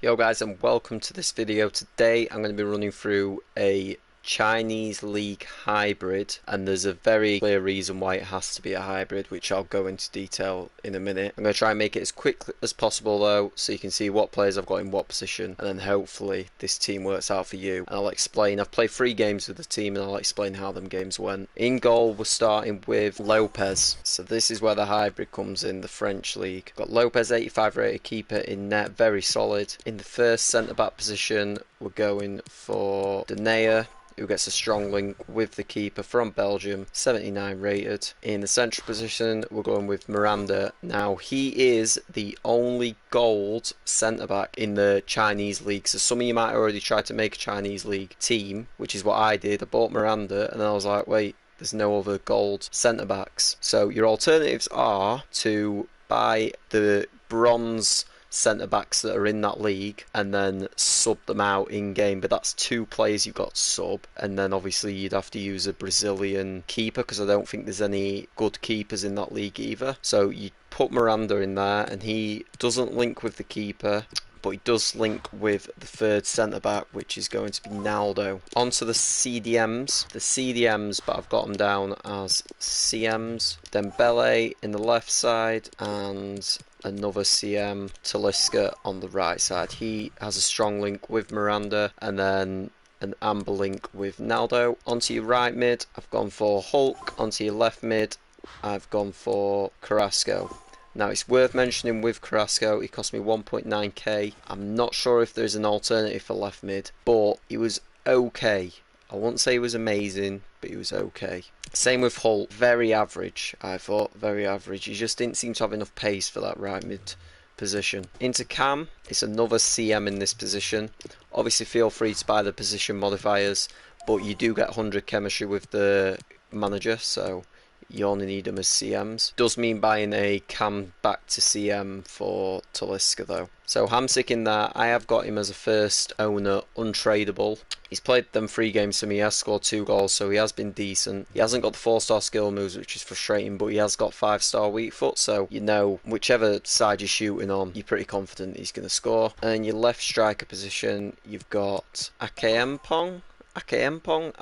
Yo guys, and welcome to this video. Today I'm going to be running through a Chinese League hybrid, and there's a very clear reason why it has to be a hybrid, which I'll go into detail in a minute. I'm going to try and make it as quick as possible though, so you can see what players I've got in what position, and then hopefully this team works out for you. And I'll explain, I've played 3 games with the team and I'll explain how them games went. In goal we're starting with Lopez, so this is where the hybrid comes in, the French league. Got Lopez, 85 rated keeper in net, very solid. In the first centre back position we're going for Denayer, who gets a strong link with the keeper from Belgium, 79 rated. In the central position, we're going with Miranda. Now, he is the only gold centre-back in the Chinese league. So some of you might already try to make a Chinese league team, which is what I did. I bought Miranda, and then I was like, wait, there's no other gold centre-backs. So your alternatives are to buy the bronze centre-backs that are in that league and then sub them out in game, but that's 2 players you've got to sub, and then obviously you'd have to use a Brazilian keeper because I don't think there's any good keepers in that league either. So you put Miranda in there, and he doesn't link with the keeper, but he does link with the third centre-back, which is going to be Naldo. Onto the CDMs. The CDMs, but I've got them down as CMs. Dembele in the left side, and another CM, Talisca, on the right side. He has a strong link with Miranda, and then an amber link with Naldo. Onto your right mid, I've gone for Hulk. Onto your left mid, I've gone for Carrasco. Now, it's worth mentioning with Carrasco, he cost me 1.9k. I'm not sure if there's an alternative for left mid, but he was okay. I won't say he was amazing, but he was okay. Same with Hull, very average, I thought, very average. He just didn't seem to have enough pace for that right mid position. Into Cam, it's another CM in this position. Obviously, feel free to buy the position modifiers, but you do get 100 chemistry with the manager, so you only need them as CMs. Does mean buying a Cam back to CM for Talisca though. So Hamsik in there, I have got him as a first owner, untradeable. He's played them 3 games for me, he has scored 2 goals, so he has been decent. He hasn't got the 4-star skill moves, which is frustrating, but he has got 5-star weak foot, so you know whichever side you're shooting on, you're pretty confident he's going to score. And in your left striker position, you've got Akempong, I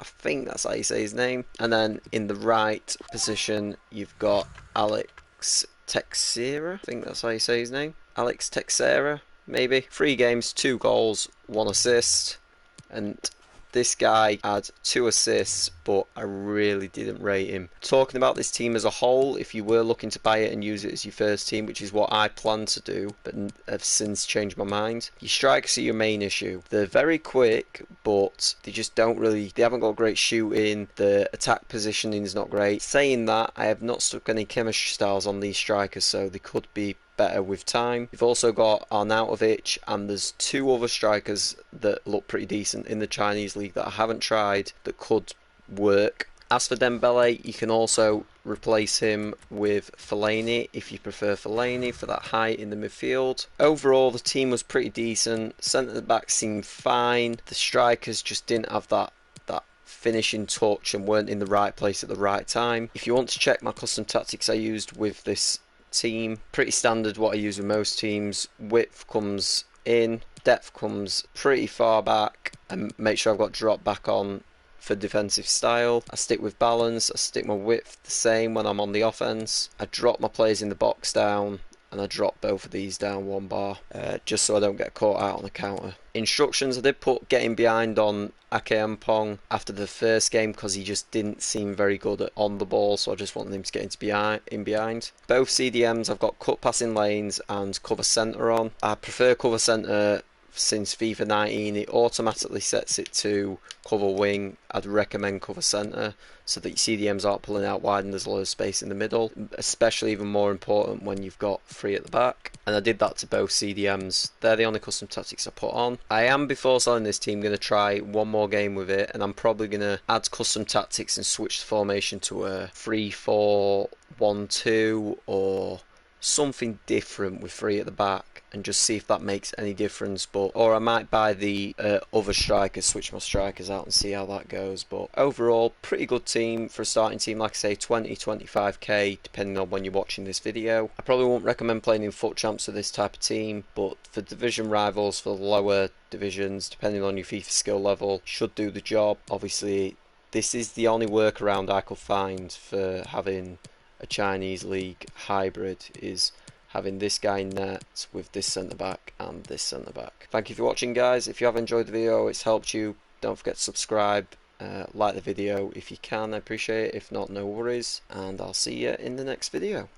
think that's how you say his name. And then in the right position, you've got Alex Teixeira. I think that's how you say his name. Alex Teixeira, maybe. 3 games, 2 goals, 1 assist. And this guy had 2 assists, but I really didn't rate him. Talking about this team as a whole, if you were looking to buy it and use it as your first team, which is what I planned to do, but have since changed my mind, your strikers are your main issue. They're very quick, but they just don't really, they haven't got great shooting, the attack positioning is not great. Saying that, I have not stuck any chemistry styles on these strikers, so they could be better with time. You've also got Arnautovic, and there's 2 other strikers that look pretty decent in the Chinese league that I haven't tried that could work. As for Dembele, you can also replace him with Fellaini if you prefer Fellaini for that height in the midfield. Overall, the team was pretty decent. Centre back seemed fine. The strikers just didn't have that finishing touch and weren't in the right place at the right time. If you want to check my custom tactics I used with this team, pretty standard what I use with most teams. Width comes in, depth comes pretty far back, and make sure I've got drop back on for defensive style. I stick with balance, I stick my width the same when I'm on the offense. I drop my players in the box down, and I drop both of these down 1 bar, just so I don't get caught out on the counter. Instructions, I did put getting behind on Akempong after the first game because he just didn't seem very good on the ball, so I just wanted him to get in behind. Both CDMs, I've got cut passing lanes and cover centre on. I prefer cover centre since FIFA 19, it automatically sets it to cover wing. I'd recommend cover centre so that your CDMs aren't pulling out wide and there's a lot of space in the middle, especially even more important when you've got 3 at the back. And I did that to both CDMs. They're the only custom tactics I put on. I am, before selling this team, going to try 1 more game with it, and I'm probably going to add custom tactics and switch the formation to a 3-4-1-2 or something different with three at the back and just see if that makes any difference. But or I might buy the other strikers, switch my strikers out and see how that goes. But overall, pretty good team for a starting team. Like I say, 20-25k depending on when you're watching this video. I probably won't recommend playing in FUT Champs with this type of team, but for division rivals, for the lower divisions, depending on your FIFA skill level, should do the job. Obviously, this is the only workaround I could find for having a Chinese league hybrid, is having this guy net with this centre back and this centre back. Thank you for watching, guys. If you have enjoyed the video, it's helped you, don't forget to subscribe, like the video if you can, I appreciate it. If not, no worries, and I'll see you in the next video.